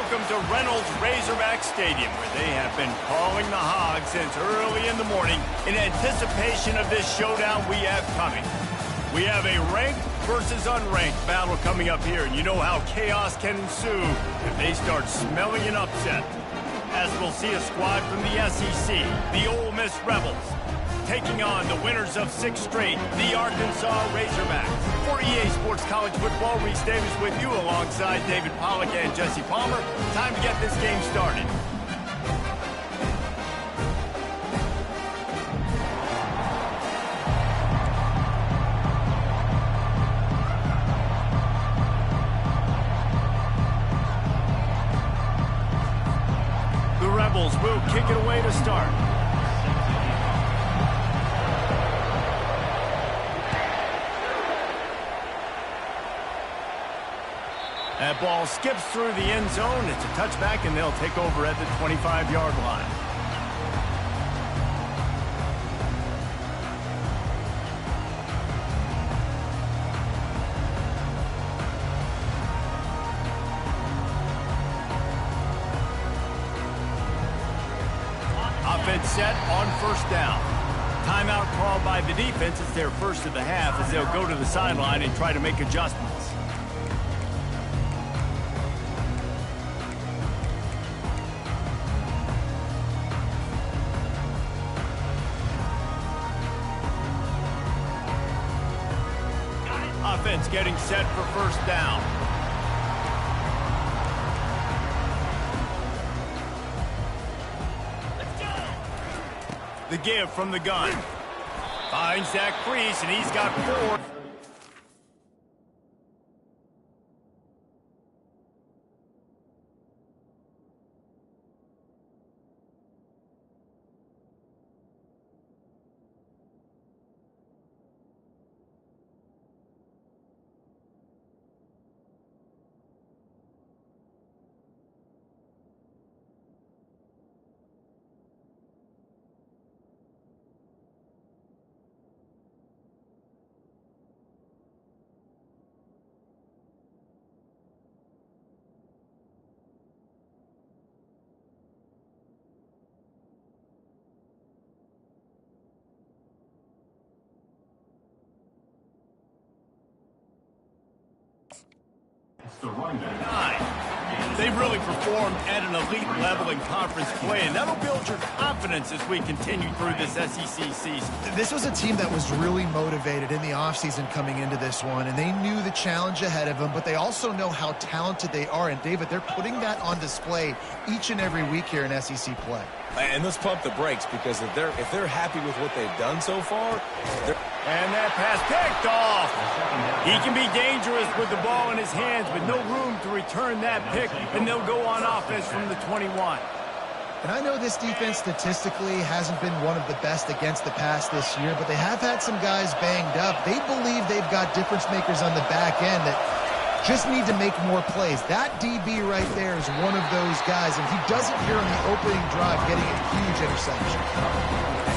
welcome to Reynolds Razorback Stadium, where they have been calling the Hogs since early in the morning in anticipation of this showdown we have coming. We have a ranked versus unranked battle coming up here, and you know how chaos can ensue if they start smelling an upset. As we'll see a squad from the SEC, the Ole Miss Rebels, taking on the winners of 6 straight, the Arkansas Razorbacks. For EA Sports College Football, Reese Davis with you alongside David Pollack and Jesse Palmer. Time to get this game started. The Rebels will kick it away to start. That ball skips through the end zone. It's a touchback, and they'll take over at the 25-yard line. Offense set on first down. Timeout called by the defense. It's their first of the half as they'll go to the sideline and try to make adjustments. Offense getting set for first down. The give from the gun. Finds that crease, and he's got 4. The running back. 9. They've really performed at an elite level in conference play, and that'll build your confidence as we continue through this SEC season. This was a team that was really motivated in the offseason coming into this one, and they knew the challenge ahead of them, but they also know how talented they are. And, David, they're putting that on display each and every week here in SEC play. And let's pump the brakes, because if they're happy with what they've done so far, and that pass picked off. He can be dangerous with the ball in his hands, but no room to return that pick, and they'll go on offense from the 21. And I know this defense statistically hasn't been one of the best against the pass this year, but they have had some guys banged up. They believe they've got difference makers on the back end that just need to make more plays. That DB right there is one of those guys, and he does it here on the opening drive, getting a huge interception.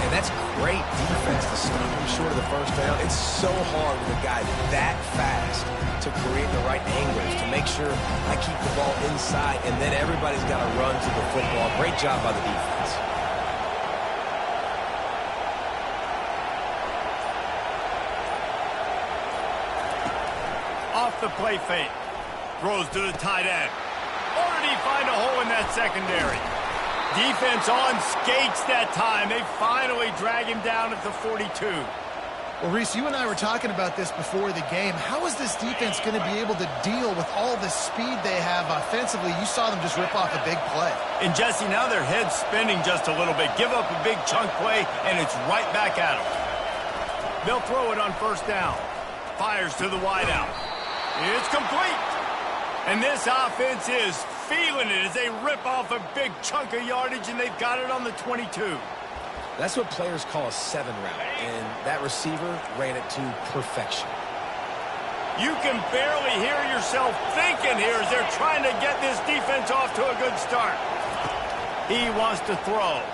And that's great defense to stop him short of the first down. It's so hard with a guy that fast to create the right angles, to make sure I keep the ball inside, and then everybody's got to run to the football. Great job by the defense. Off the play fake. Throws to the tight end. Or did he find a hole in that secondary? Defense on skates that time. They finally drag him down at the 42. Well, Reese, you and I were talking about this before the game. How is this defense going to be able to deal with all the speed they have offensively? You saw them just rip off a big play. And, Jesse, now their head's spinning just a little bit. Give up a big chunk play, and it's right back at them. They'll throw it on first down. Fires to the wideout. It's complete. And this offense is feeling it as they rip off a big chunk of yardage, and they've got it on the 22. That's what players call a 7 route, and that receiver ran it to perfection. You can barely hear yourself thinking here as they're trying to get this defense off to a good start. He wants to throw.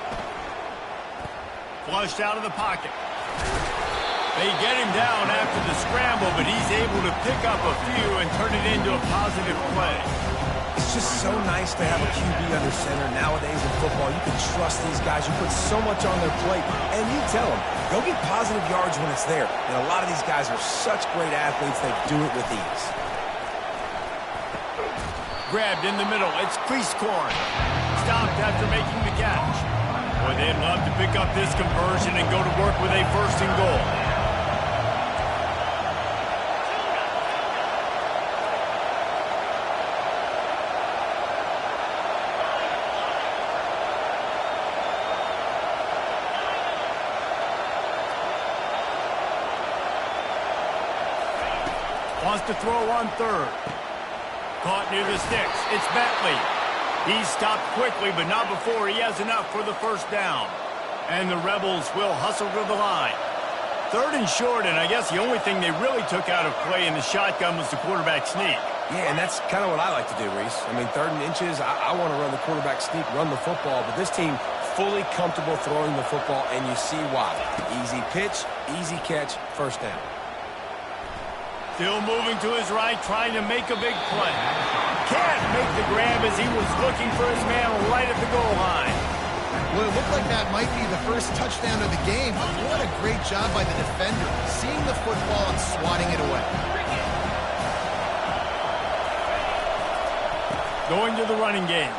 Flushed out of the pocket. They get him down after the scramble, but he's able to pick up a few and turn it into a positive play. It's just so nice to have a QB under center. Nowadays in football, you can trust these guys. You put so much on their plate, and you tell them, go get positive yards when it's there. And a lot of these guys are such great athletes, they do it with ease. Grabbed in the middle. It's Cleasecorn. Stopped after making the catch. Boy, they'd love to pick up this conversion and go to work with a 1st and goal. Wants to throw on 3rd. Caught near the sticks. It's Bentley. He's stopped quickly, but not before he has enough for the 1st down. And the Rebels will hustle to the line. 3rd and short, and I guess the only thing they really took out of play in the shotgun was the quarterback sneak. Yeah, and that's kind of what I like to do, Reese. I mean, 3rd and inches, I want to run the quarterback sneak, run the football, but this team fully comfortable throwing the football, and you see why. Easy pitch, easy catch, 1st down. Still moving to his right, trying to make a big play. Can't make the grab as he was looking for his man right at the goal line. Well, it looked like that might be the first touchdown of the game, but what a great job by the defender, seeing the football and swatting it away. Going to the running game.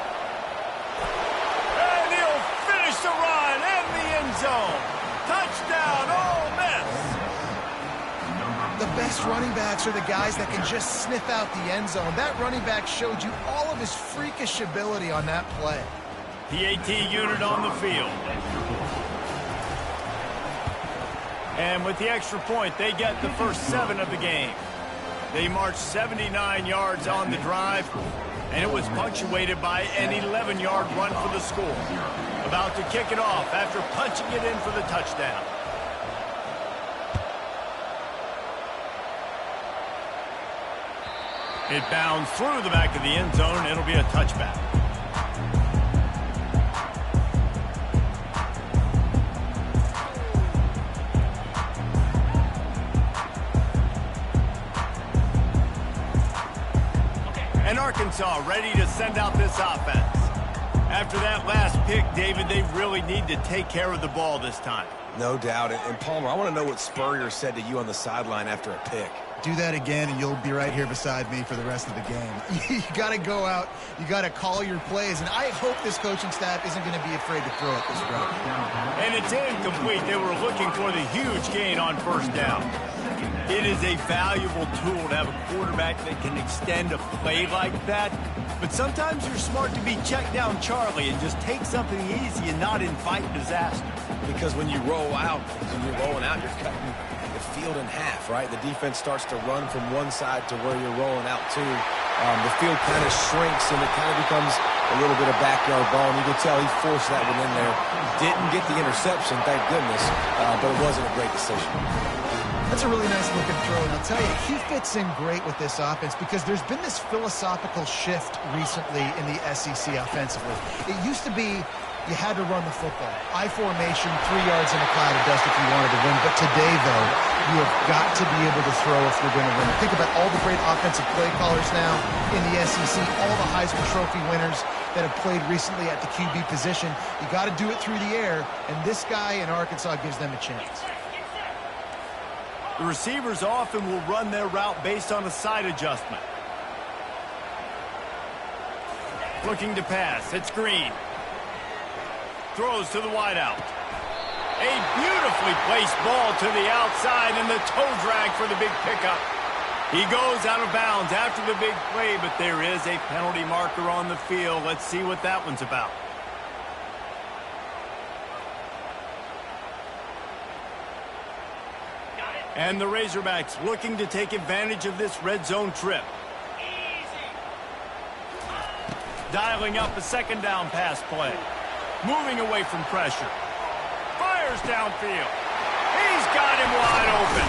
And he'll finish the run in the end zone. Touchdown, Ole Miss. The best running backs are the guys that can just sniff out the end zone. That running back showed you all of his freakish ability on that play. PAT unit on the field. And with the extra point, they get the first 7 of the game. They marched 79 yards on the drive, and it was punctuated by an 11-yard run for the score. About to kick it off after punching it in for the touchdown. It bounds through the back of the end zone. It'll be a touchback. And Arkansas ready to send out this offense. After that last pick, David, they really need to take care of the ball this time. No doubt. And Palmer, I want to know what Spurrier said to you on the sideline after a pick. Do that again, and you'll be right here beside me for the rest of the game. You got to go out. You got to call your plays, and I hope this coaching staff isn't going to be afraid to throw it this route. And it's incomplete. They were looking for the huge gain on 1st down. It is a valuable tool to have a quarterback that can extend a play like that. But sometimes you're smart to be check down Charlie and just take something easy and not invite disaster. Because when you roll out, when you're rolling out, you're cutting the field in half, right? The defense starts to run from one side to where you're rolling out to. The field kind of shrinks, and it kind of becomes a little bit of backyard ball. And you can tell he forced that one in there. Didn't get the interception, thank goodness, but it wasn't a great decision. That's a really nice looking throw, and I'll tell you, he fits in great with this offense because there's been this philosophical shift recently in the SEC offensively. It used to be you had to run the football. I formation, 3 yards in a cloud of dust if you wanted to win. But today, though, you have got to be able to throw if you're going to win. Think about all the great offensive play callers now in the SEC, all the Heisman Trophy winners that have played recently at the QB position. You got to do it through the air, and this guy in Arkansas gives them a chance. The receivers often will run their route based on a side adjustment. Looking to pass. It's Green. Throws to the wideout. A beautifully placed ball to the outside and the toe drag for the big pickup. He goes out of bounds after the big play, but there is a penalty marker on the field. Let's see what that one's about. And the Razorbacks looking to take advantage of this red zone trip. Dialing up a 2nd down pass play. Moving away from pressure. Fires downfield. He's got him wide open.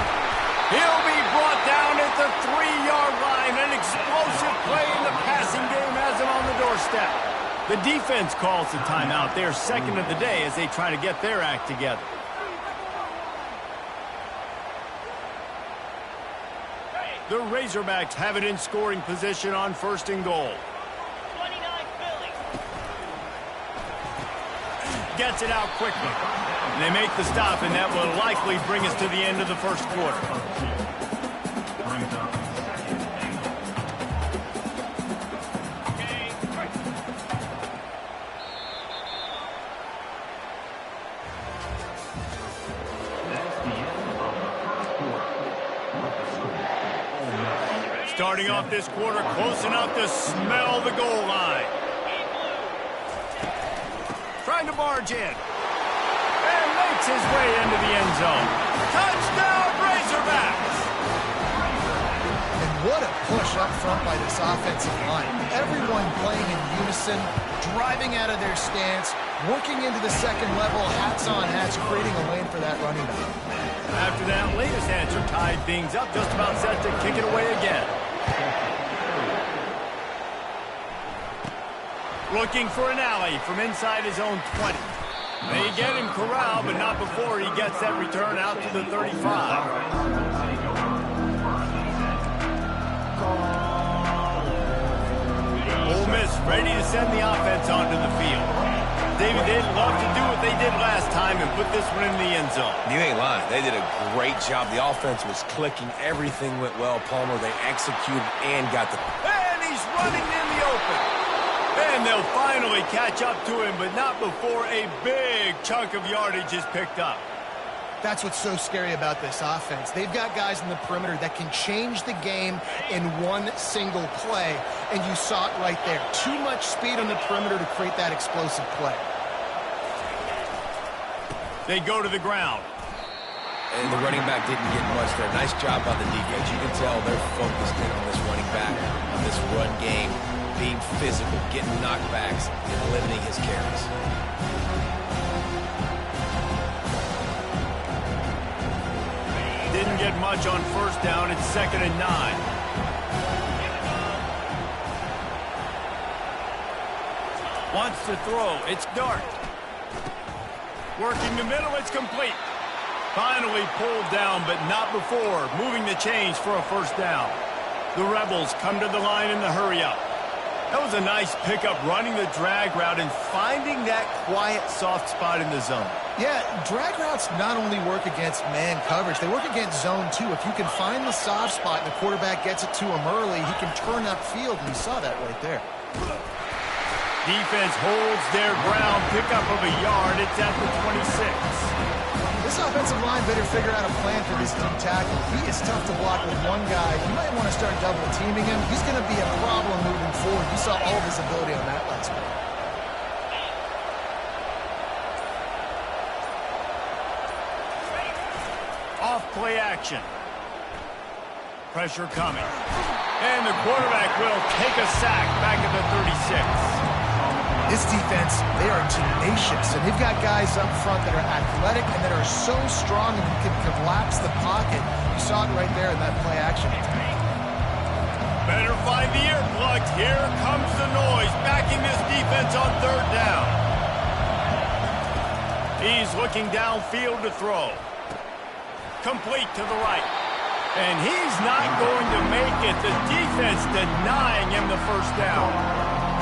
He'll be brought down at the 3-yard line. An explosive play in the passing game has him on the doorstep. The defense calls the timeout. They're 2nd of the day as they try to get their act together. The Razorbacks have it in scoring position on 1st and goal. gets it out quickly. And they make the stop, and that will likely bring us to the end of the first quarter. Starting off this quarter, close enough to smell the goal line. Trying to barge in. And makes his way into the end zone. Touchdown, Razorbacks! And what a push up front by this offensive line. Everyone playing in unison, driving out of their stance, working into the second level, hats on hats, creating a lane for that running back. After that latest answer tied things up, just about set to kick it away again. Looking for an alley from inside his own 20. They get him corralled, but not before he gets that return out to the 35. Ole Miss ready to send the offense onto the field. David, they'd love to do what they did last time and put this one in the end zone. You ain't lying. They did a great job. The offense was clicking. Everything went well. Palmer, they executed and got the... And he's running in the open. And they'll finally catch up to him, but not before a big chunk of yardage is picked up. That's what's so scary about this offense. They've got guys in the perimeter that can change the game in one single play, and you saw it right there. Too much speed on the perimeter to create that explosive play. They go to the ground. And the running back didn't get much there. Nice job by the defense. You can tell they're focused in on this running back, on this run game, being physical, getting knockbacks, and limiting his carries. Didn't get much on first down. It's 2nd and 9. Wants to throw. It's Dart. Working the middle. It's complete. Finally pulled down, but not before moving the chains for a first down. The Rebels come to the line in the hurry-up. That was a nice pickup, running the drag route and finding that quiet, soft spot in the zone. Yeah, drag routes not only work against man coverage, they work against zone too. If you can find the soft spot and the quarterback gets it to him early, he can turn upfield, and you saw that right there. Defense holds their ground, pickup of a yard. It's at the 26. This offensive line better figure out a plan for this deep tackle. He is tough to block with one guy. You might want to start double-teaming him. He's going to be a problem moving forward. You saw all of his ability on that last play. Off play action. Pressure coming. And the quarterback will take a sack back at the 36. This defense, they are tenacious, and they've got guys up front that are athletic and that are so strong and can collapse the pocket. You saw it right there in that play action. Better find the earplugs. Here comes the noise, backing this defense on 3rd down. He's looking downfield to throw. Complete to the right. And he's not going to make it. The defense denying him the first down.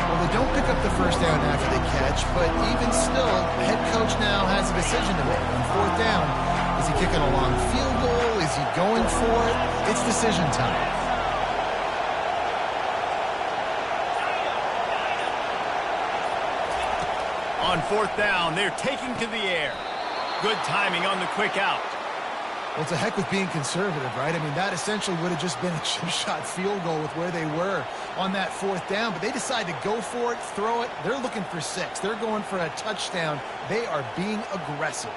Well, they don't pick up the first down after they catch, but even still, the head coach now has a decision to make. On 4th down, is he kicking a long field goal? Is he going for it? It's decision time. On 4th down, they're taking to the air. Good timing on the quick out. Well, it's a heck with being conservative, right? I mean, that essentially would have just been a chip-shot field goal with where they were on that 4th down, but they decide to go for it, throw it. They're looking for 6. They're going for a touchdown. They are being aggressive.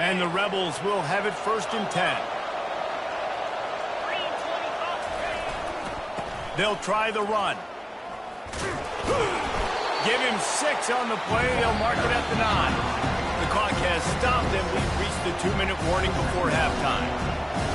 And the Rebels will have it 1st and 10. They'll try the run. Give him 6 on the play. They'll mark it at the 9. The clock has stopped, and we've reached the 2-minute warning before halftime.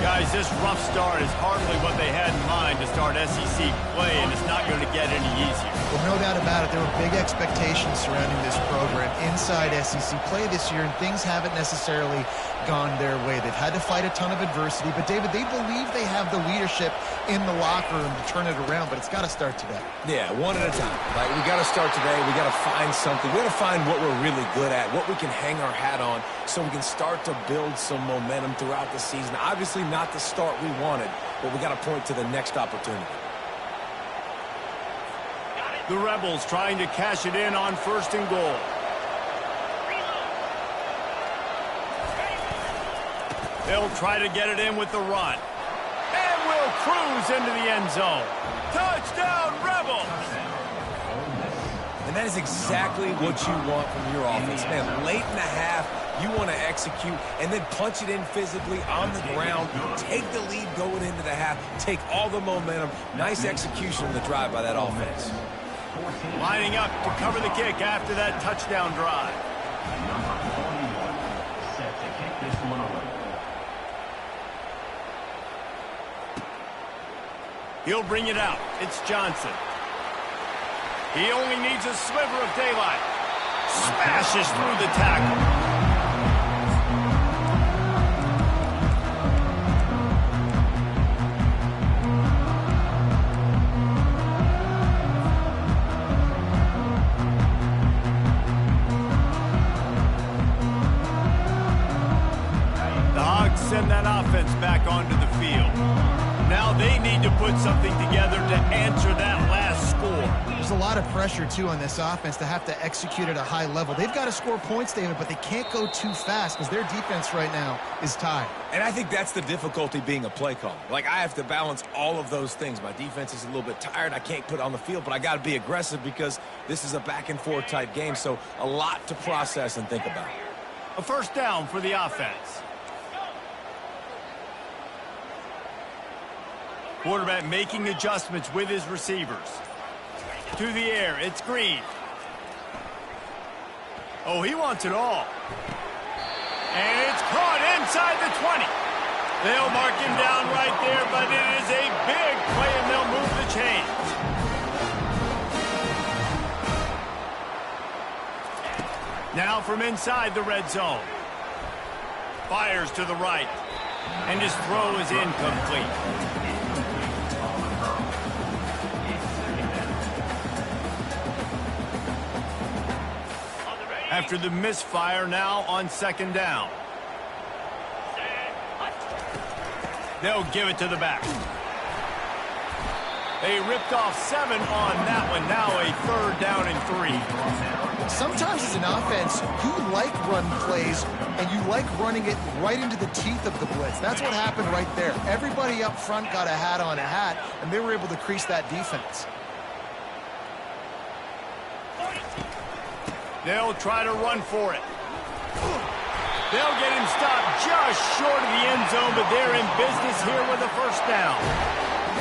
Guys, this rough start is hardly what they had in mind to start SEC play, and it's not going to get any easier. Well, no doubt about it. There were big expectations surrounding this program inside SEC play this year, and things haven't necessarily gone their way. They've had to fight a ton of adversity, but David, they believe they have the leadership in the locker room to turn it around, but it's got to start today. Yeah, one at a time. Like, we got to start today. We got to find something. We got to find what we're really good at, what we can hang our hat on, so we can start to build some momentum throughout the season. Obviously not the start we wanted, but we got to point to the next opportunity. The Rebels trying to cash it in on 1st and goal. They'll try to get it in with the run. And will cruise into the end zone. Touchdown, Rebels! And that is exactly what you want from your offense. Man, late in the half, you want to execute and then punch it in physically on the ground. Take the lead going into the half. Take all the momentum. Nice execution of the drive by that offense. Lining up to cover the kick after that touchdown drive. He'll bring it out. It's Johnson. He only needs a sliver of daylight. Smashes through the tackle. The Hogs send that offense back onto the field. Now they need to put something together to answer that last score. There's a lot of pressure, too, on this offense to have to execute at a high level. They've got to score points, David, but they can't go too fast because their defense right now is tired. And I think that's the difficulty being a play caller. Like, I have to balance all of those things. My defense is a little bit tired. I can't put it on the field, but I got to be aggressive because this is a back-and-forth type game, so a lot to process and think about. A 1st down for the offense. Quarterback making adjustments with his receivers. To the air, it's Green. Oh, he wants it all. And it's caught inside the 20. They'll mark him down right there, but it is a big play, and they'll move the chains. Now from inside the red zone. Fires to the right. And his throw is incomplete. After the misfire, now on 2nd down. They'll give it to the back. They ripped off 7 on that one. Now a 3rd down and 3. Sometimes as an offense, you like run plays, and you like running it right into the teeth of the blitz. That's what happened right there. Everybody up front got a hat on a hat, and they were able to crease that defense. They'll try to run for it. They'll get him stopped just short of the end zone, but they're in business here with a 1st down.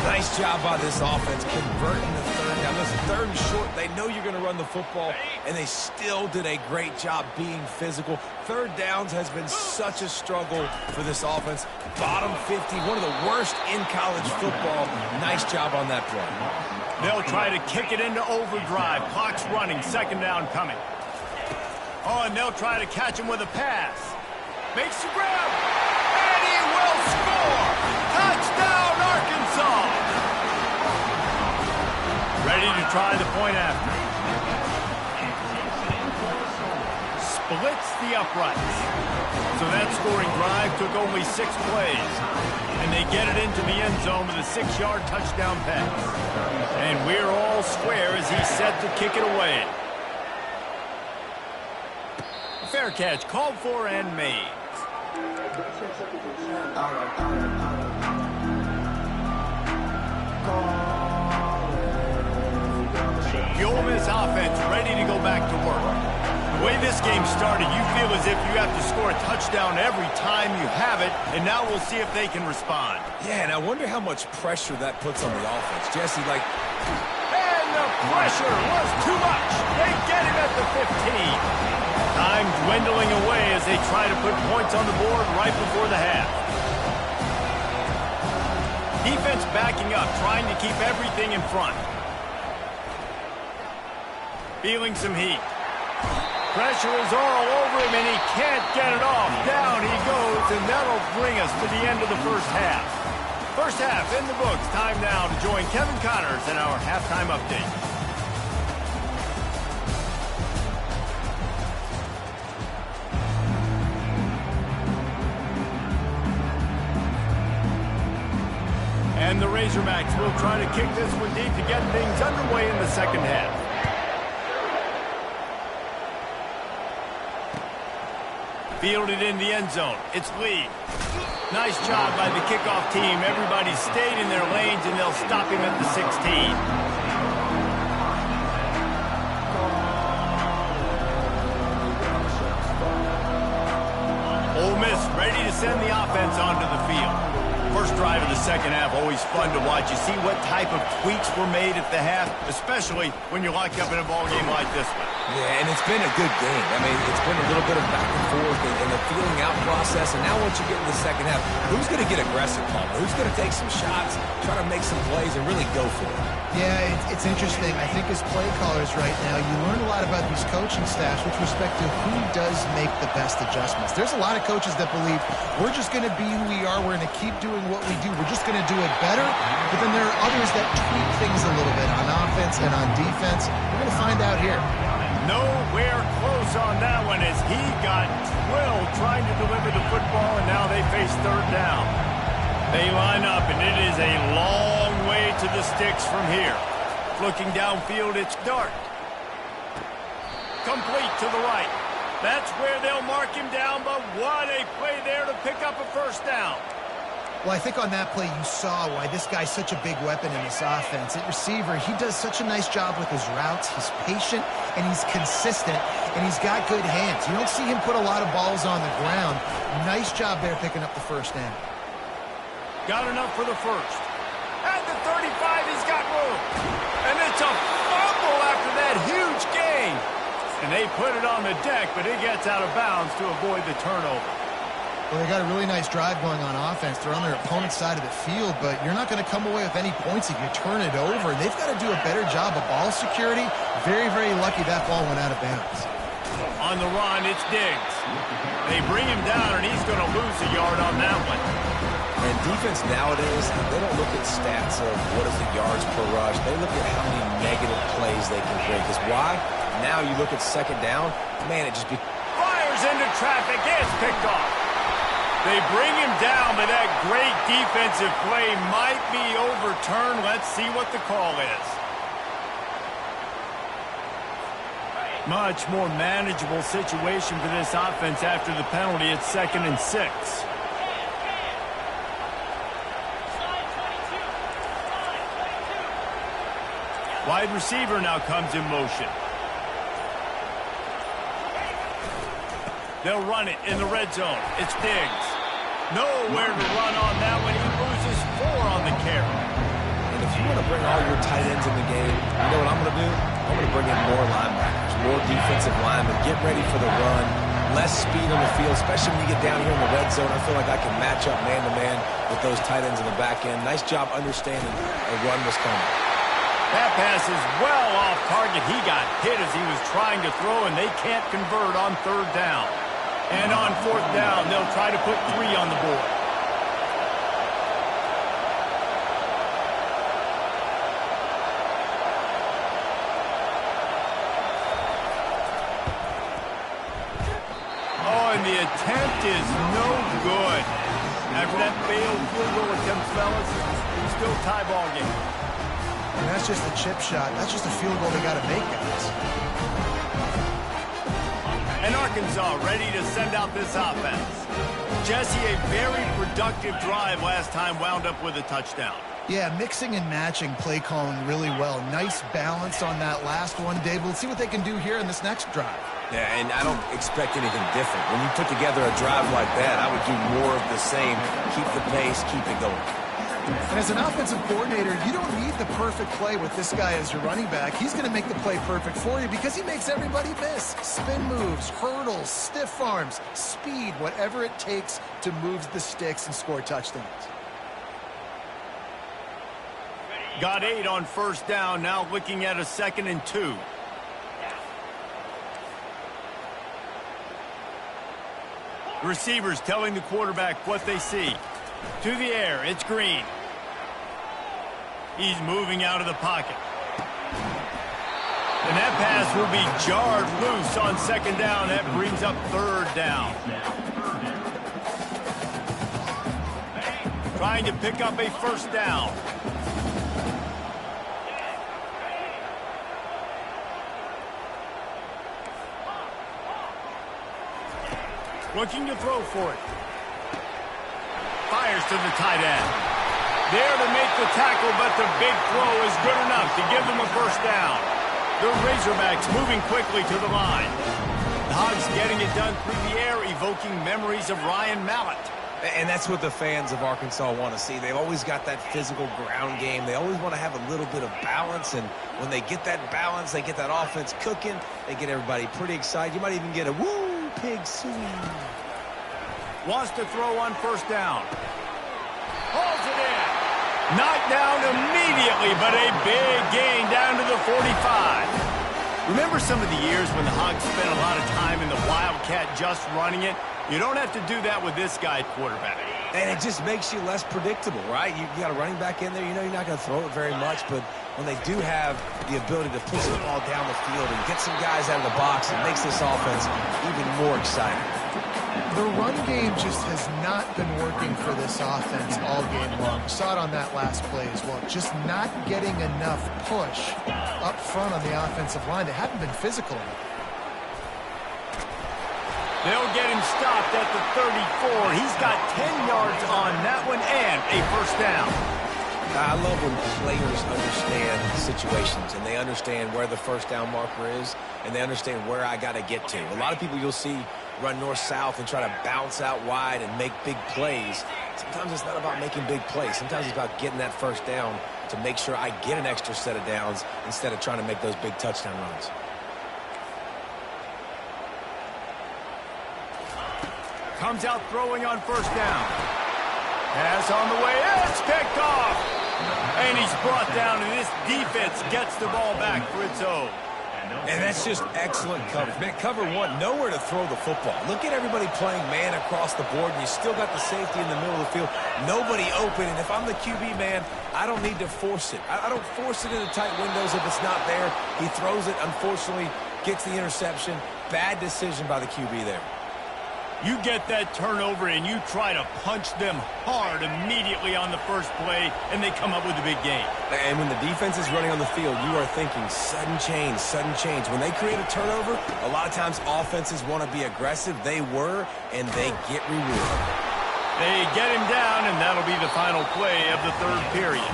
Nice job by this offense converting the 3rd down. Listen, 3rd and short, they know you're going to run the football, and they still did a great job being physical. 3rd downs has been such a struggle for this offense. Bottom 50, one of the worst in college football. Nice job on that play. They'll try to kick it into overdrive. Clock's running, 2nd down coming. Oh, and they'll try to catch him with a pass. Makes the grab, and he will score! Touchdown, Arkansas! Ready to try the point after. Splits the uprights. So that scoring drive took only 6 plays. And they get it into the end zone with a 6-yard touchdown pass. And we're all square as he's set to kick it away. Fair catch called for and made. The Ole Miss offense ready to go back to work. The way this game started, you feel as if you have to score a touchdown every time you have it, and now we'll see if they can respond. Yeah, and I wonder how much pressure that puts on the offense. Jesse, like... And the pressure was too much. They get him at the 15. Time dwindling away as they try to put points on the board right before the half. Defense backing up, trying to keep everything in front. Feeling some heat. Pressure is all over him, and he can't get it off. Down he goes, and that'll bring us to the end of the first half. First half in the books. Time now to join Kevin Connors in our halftime update. And the Razorbacks will try to kick this one deep to get things underway in the second half. Fielded in the end zone. It's Lee. Nice job by the kickoff team. Everybody stayed in their lanes, and they'll stop him at the 16. Ole Miss ready to send the offense onto the field. First drive of the second half, always fun to watch. You see what type of tweaks were made at the half, especially when you're locked up in a ball game like this one. Yeah, and it's been a good game. I mean, it's been a little bit of back and forth and the feeling out process. And now once you get into the second half, who's going to get aggressive, Palmer? Who's going to take some shots, try to make some plays, and really go for it? Yeah, it's interesting. I think as play callers right now, you learn a lot about these coaching staffs with respect to who does make the best adjustments. There's a lot of coaches that believe we're just going to be who we are. We're going to keep doing what we do. We're just going to do it better. But then there are others that tweak things a little bit on offense and on defense. We're going to find out here. Nowhere close on that one as he got drilled trying to deliver the football, and now they face third down. They line up, and it is a long way to the sticks from here. Looking downfield, it's Dart. Complete to the right. That's where they'll mark him down, but what a play there to pick up a first down. Well, I think on that play you saw why this guy's such a big weapon in this offense. At receiver, he does such a nice job with his routes. He's patient, and he's consistent, and he's got good hands. You don't see him put a lot of balls on the ground. Nice job there picking up the first down. Got enough for the first. At the 35, he's got room. And it's a fumble after that huge gain. And they put it on the deck, but it gets out of bounds to avoid the turnover. Well, they got a really nice drive going on offense. They're on their opponent's side of the field, but you're not going to come away with any points if you turn it over. They've got to do a better job of ball security. Very, very lucky that ball went out of bounds. On the run, it's Diggs. They bring him down, and he's going to lose a yard on that one. And defense nowadays, they don't look at stats of what is the yards per rush. They look at how many negative plays they can create. Because why? Now you look at second down, man, it just fires into traffic. It's picked off. They bring him down, but that great defensive play might be overturned. Let's see what the call is. Much more manageable situation for this offense after the penalty. It's 2nd and 6. Wide receiver now comes in motion. They'll run it in the red zone. It's Diggs. Nowhere to run on that one. He loses 4 on the carry. And if you want to bring all your tight ends in the game, you know what I'm going to do? I'm going to bring in more linebackers, more defensive linemen, get ready for the run, less speed on the field, especially when you get down here in the red zone. I feel like I can match up man-to-man with those tight ends in the back end. Nice job understanding a run was coming. That pass is well off target. He got hit as he was trying to throw, and they can't convert on third down. And on fourth down, they'll try to put 3 on the board. Oh, and the attempt is no good. After that failed field goal attempt, fellas, it's still tie ball game. And that's just a chip shot. That's just a field goal they got to make, guys. And Arkansas ready to send out this offense. Jesse, a very productive drive last time, wound up with a touchdown. Yeah, mixing and matching play calling really well. Nice balance on that last one, Dave. Let's see what they can do here in this next drive. Yeah, and I don't expect anything different. When you put together a drive like that, I would do more of the same. Keep the pace, keep it going. And as an offensive coordinator, you don't need the perfect play with this guy as your running back. He's going to make the play perfect for you because he makes everybody miss. Spin moves, hurdles, stiff arms, speed, whatever it takes to move the sticks and score touchdowns. got 8 on first down, now looking at a 2nd and 2. Receivers telling the quarterback what they see. To the air, it's Green. He's moving out of the pocket. And that pass will be jarred loose on 2nd down. That brings up 3rd down. Trying to pick up a 1st down. Looking to throw for it. Fires to the tight end. There to make the tackle, but the big throw is good enough to give them a 1st down. The Razorbacks moving quickly to the line. The Hogs getting it done through the air, evoking memories of Ryan Mallett. And that's what the fans of Arkansas want to see. They've always got that physical ground game. They always want to have a little bit of balance, and when they get that balance, they get that offense cooking, they get everybody pretty excited. You might even get a woo, pig swing. Wants to throw on 1st down. Holds it in. Knocked down immediately, but a big gain down to the 45. Remember some of the years when the Hogs spent a lot of time in the Wildcat just running it? You don't have to do that with this guy quarterback. And it just makes you less predictable, right? You got a running back in there. You know you're not going to throw it very much, but when they do have the ability to push the ball down the field and get some guys out of the box, it makes this offense even more exciting. The run game just has not been working for this offense all game long. We saw it on that last play as well. Just not getting enough push up front on the offensive line. They haven't been physical enough. They'll get him stopped at the 34. He's got 10 yards on that one and a 1st down. I love when players understand situations and they understand where the 1st down marker is and they understand where I got to get to. A lot of people you'll see run north-south and try to bounce out wide and make big plays. Sometimes it's not about making big plays. Sometimes it's about getting that 1st down to make sure I get an extra set of downs instead of trying to make those big touchdown runs. Comes out throwing on 1st down. Pass on the way. It's picked off. And he's brought down, and this defense gets the ball back for its own. And that's just excellent coverage. Man, cover one, nowhere to throw the football. Look at everybody playing man across the board, and you still got the safety in the middle of the field. Nobody open, and if I'm the QB, man, I don't need to force it. I don't force it into tight windows if it's not there. He throws it, unfortunately, gets the interception. Bad decision by the QB there. You get that turnover and you try to punch them hard immediately on the first play, and they come up with a big gain. And when the defense is running on the field, you are thinking sudden change, sudden change. When they create a turnover, a lot of times offenses want to be aggressive. They were, and they get rewarded. They get him down, and that'll be the final play of the 3rd period.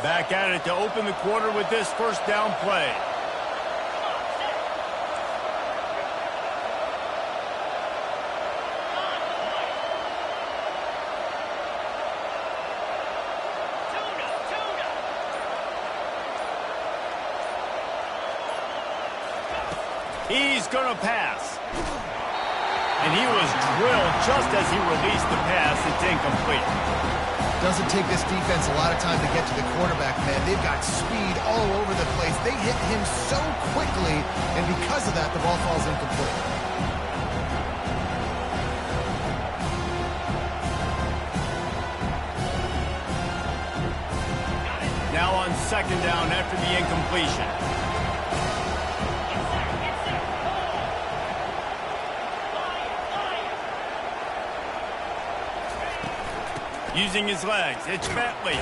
Back at it to open the quarter with this 1st down play. He's going to pass. And he was drilled just as he released the pass. It's incomplete. Doesn't take this defense a lot of time to get to the quarterback, man. They've got speed all over the place. They hit him so quickly, and because of that, the ball falls incomplete. Now on 2nd down after the incompletion. Using his legs, it's Bentley.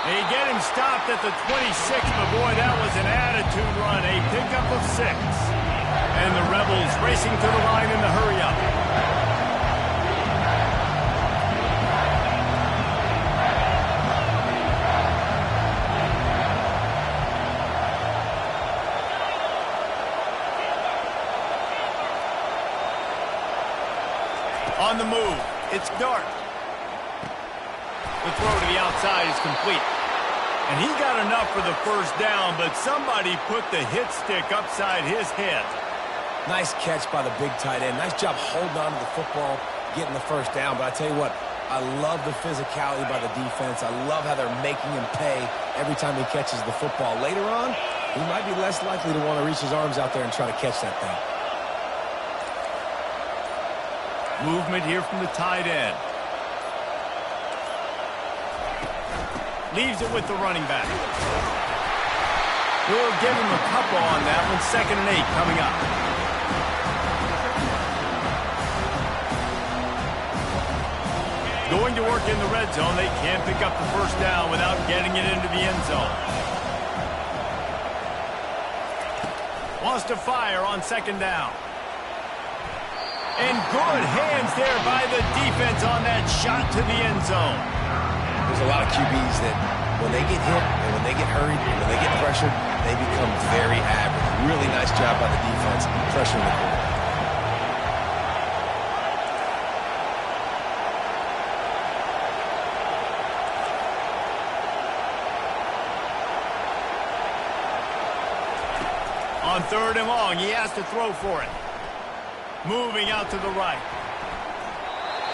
They get him stopped at the 26, but boy, that was an attitude run, a pickup of 6. And the Rebels racing to the line in the hurry-up. On the move, it's Dart. The throw to the outside is complete. And he got enough for the first down, but somebody put the hit stick upside his head. Nice catch by the big tight end. Nice job holding on to the football, getting the first down. But I tell you what, I love the physicality by the defense. I love how they're making him pay every time he catches the football. Later on, he might be less likely to want to reach his arms out there and try to catch that thing. Movement here from the tight end. Leaves it with the running back. We'll give him a couple on that one. 2nd and 8 coming up. Going to work in the red zone. They can't pick up the first down without getting it into the end zone. Wants to fire on 2nd down. And good hands there by the defense on that shot to the end zone. There's a lot of QBs that when they get hit and when they get hurried and when they get pressured, they become very average. Really nice job by the defense pressuring the quarterback. On 3rd and long, he has to throw for it. Moving out to the right.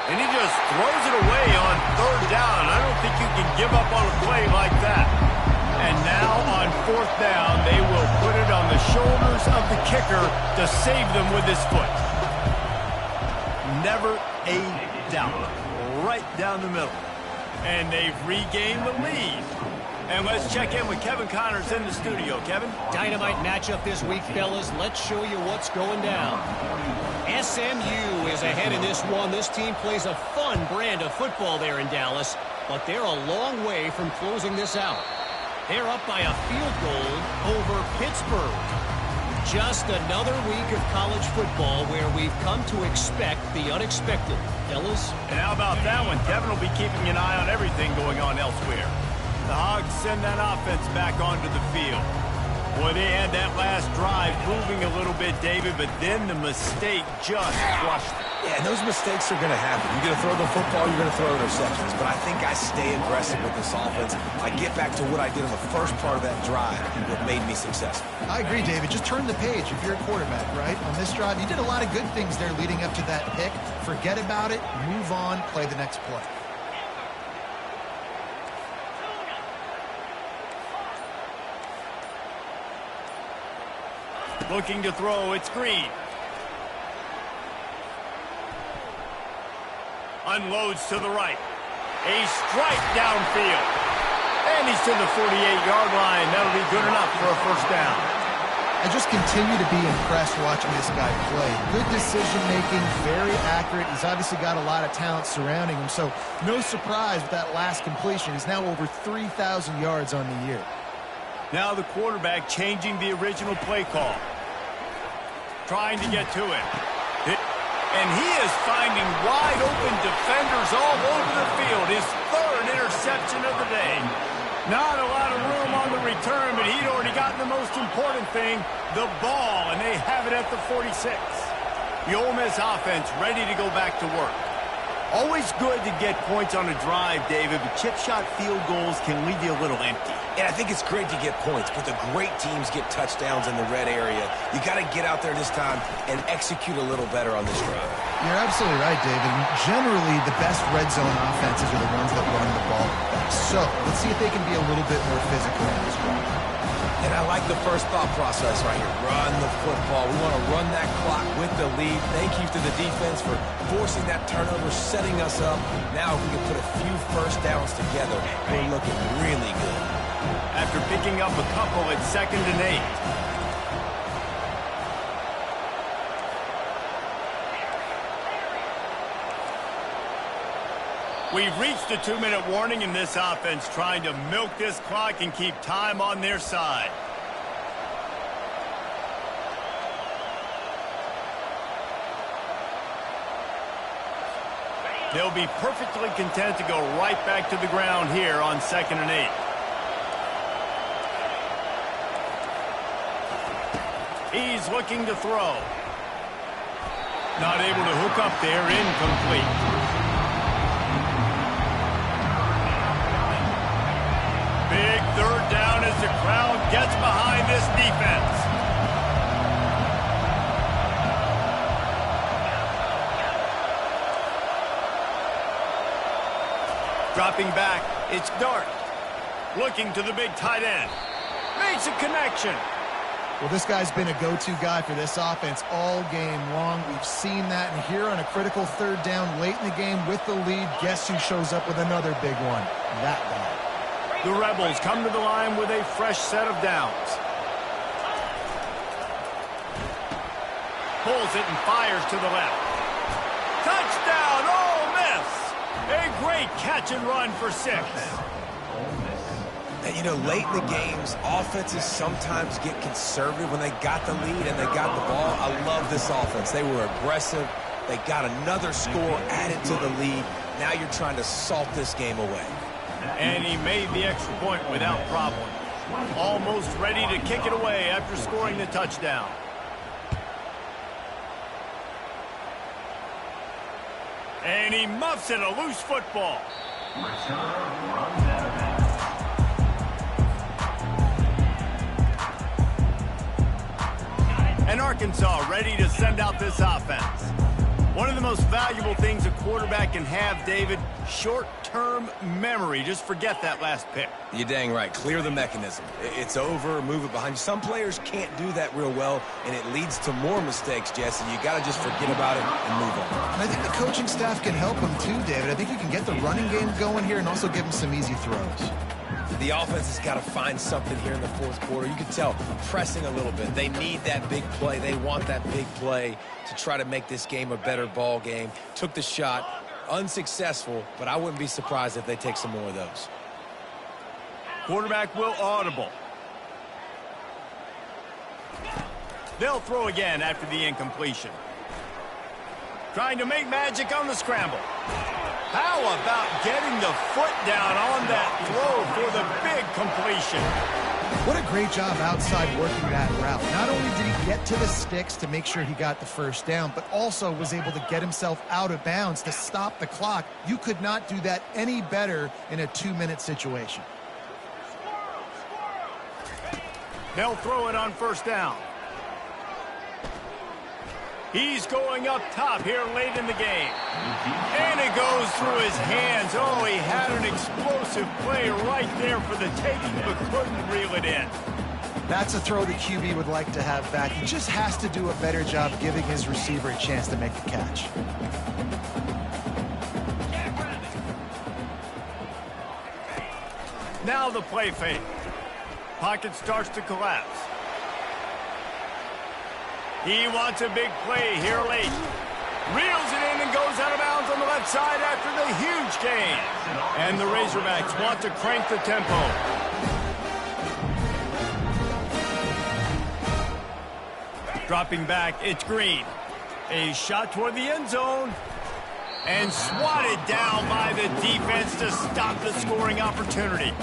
And he just throws it away on 3rd down. I don't think you can give up on a play like that. And now on 4th down, they will put it on the shoulders of the kicker to save them with his foot. Never a doubt. Right down the middle. And they've regained the lead. And let's check in with Kevin Connors in the studio. Kevin? Dynamite matchup this week, fellas. Let's show you what's going down. SMU is ahead in this one. This team plays a fun brand of football there in Dallas, but they're a long way from closing this out. They're up by a field goal over Pittsburgh. Just another week of college football where we've come to expect the unexpected. Fellas? And how about that one? Kevin will be keeping an eye on everything going on elsewhere. The Hogs send that offense back onto the field. Boy, they had that last drive moving a little bit, David, but then the mistake just crushed it. Yeah, and those mistakes are going to happen. You're going to throw the football, you're going to throw interceptions. But I think I stay aggressive with this offense. I get back to what I did in the first part of that drive that made me successful. I agree, David. Just turn the page if you're a quarterback, right? On this drive, you did a lot of good things there leading up to that pick. Forget about it, move on, play the next play. Looking to throw, it's Green. Unloads to the right. A strike downfield. And he's to the 48-yard line. That'll be good enough for a first down. I just continue to be impressed watching this guy play. Good decision-making, very accurate. He's obviously got a lot of talent surrounding him, so no surprise with that last completion. He's now over 3,000 yards on the year. Now the quarterback changing the original play call. Trying to get to him. And he is finding wide-open defenders all over the field. His 3rd interception of the day. Not a lot of room on the return, but he'd already gotten the most important thing, the ball, and they have it at the 46. The Ole Miss offense ready to go back to work. Always good to get points on a drive, David, but chip shot field goals can leave you a little empty. And I think it's great to get points, but the great teams get touchdowns in the red area. You got to get out there this time and execute a little better on this drive. You're absolutely right, David. Generally, the best red zone offenses are the ones that run the ball best. So let's see if they can be a little bit more physical in this drive. And I like the first thought process right here. Run the football. We want to run that clock with the lead. Thank you to the defense for forcing that turnover, setting us up. Now if we can put a few first downs together, we're looking really good. After picking up a couple at 2nd and 8. We've reached a 2-minute warning in this offense, trying to milk this clock and keep time on their side. They'll be perfectly content to go right back to the ground here on 2nd and 8. He's looking to throw. Not able to hook up there, incomplete. Big third down as the crowd gets behind this defense. Dropping back, it's Dart. Looking to the big tight end. Makes a connection. Well, this guy's been a go-to guy for this offense all game long. We've seen that, and here on a critical third down late in the game with the lead, guess who shows up with another big one? That guy. The Rebels come to the line with a fresh set of downs. Pulls it and fires to the left. Touchdown, Ole Miss! A great catch and run for 6. And, you know, late in the games, offenses sometimes get conservative when they got the lead and they got the ball. I love this offense. They were aggressive. They got another score added to the lead. Now you're trying to salt this game away. And he made the extra point without problem. Almost ready to kick it away after scoring the touchdown. And he muffs it, a loose football. And Arkansas ready to send out this offense. One of the most valuable things a quarterback can have, David, short-term memory. Just forget that last pick. You're dang right. Clear the mechanism. It's over, move it behind you. Some players can't do that real well, and it leads to more mistakes, Jesse. You got to just forget about it and move on. And I think the coaching staff can help him too, David. I think you can get the running game going here and also give him some easy throws. The offense has got to find something here in the fourth quarter. You can tell pressing a little bit. They need that big play. They want that big play to try to make this game a better ball game. Took the shot, unsuccessful, but I wouldn't be surprised if they take some more of those. Quarterback will audible. They'll throw again after the incompletion. Trying to make magic on the scramble. How about getting the foot down on that throw for the big completion? What a great job outside working that route. Not only did he get to the sticks to make sure he got the first down, but also was able to get himself out of bounds to stop the clock. You could not do that any better in a 2-minute situation. They'll throw it on first down. He's going up top here late in the game. And it goes through his hands. Oh, he had an explosive play right there for the taking, but couldn't reel it in. That's a throw the QB would like to have back. He just has to do a better job giving his receiver a chance to make the catch. Now the play fake. Pocket starts to collapse. He wants a big play here late. Reels it in and goes out of bounds on the left side after the huge gain. And the Razorbacks want to crank the tempo. Dropping back, it's Green. A shot toward the end zone. And swatted down by the defense to stop the scoring opportunity.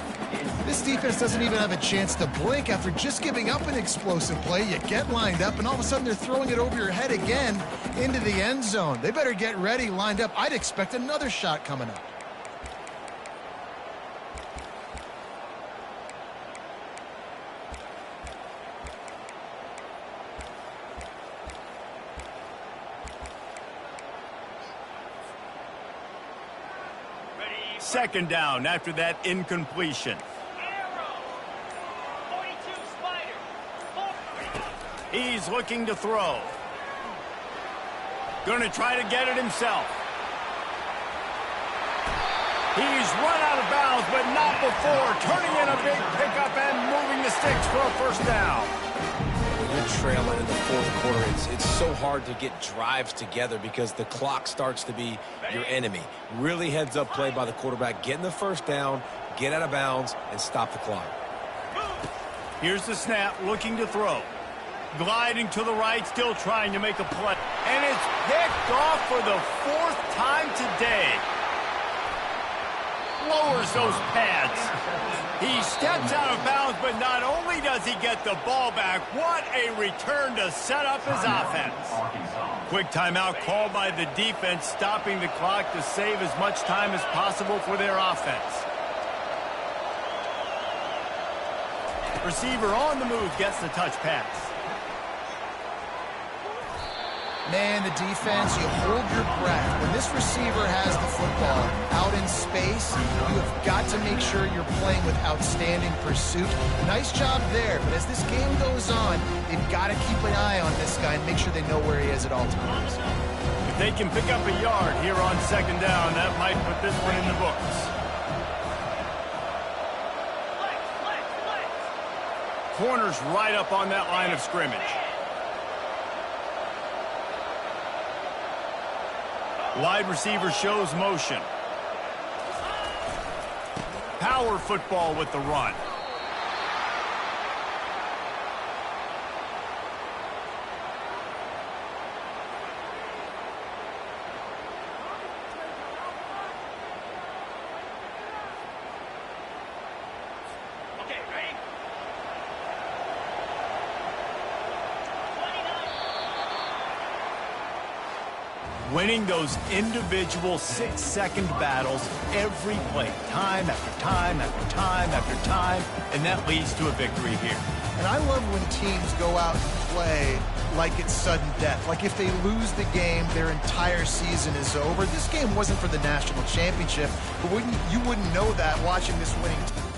This defense doesn't even have a chance to blink after just giving up an explosive play. You get lined up, and all of a sudden they're throwing it over your head again into the end zone. They better get ready, lined up. I'd expect another shot coming up. Second down after that incompletion. He's looking to throw. Going to try to get it himself. He's run out of bounds, but not before turning in a big pickup and moving the sticks for a first down. When you're trailing in the fourth quarter, it's so hard to get drives together because the clock starts to be your enemy. Really heads-up play by the quarterback. Getting the first down, get out of bounds, and stop the clock. Here's the snap, looking to throw. Gliding to the right, still trying to make a play. And it's picked off for the 4th time today. Lowers those pads. He steps out of bounds, but not only does he get the ball back, what a return to set up his offense. Quick timeout called by the defense, stopping the clock to save as much time as possible for their offense. Receiver on the move gets the touch pass. Man, the defense, you hold your breath. When this receiver has the football out in space, you have got to make sure you're playing with outstanding pursuit. Nice job there, but as this game goes on, they've got to keep an eye on this guy and make sure they know where he is at all times. If they can pick up a yard here on second down, that might put this one in the books. Corner's right up on that line of scrimmage. Wide receiver shows motion. Power football with the run. Winning those individual 6-second battles every play, time after time after time after time, and that leads to a victory here. And I love when teams go out and play like it's sudden death. Like if they lose the game, their entire season is over. This game wasn't for the national championship, but you wouldn't know that watching this winning team.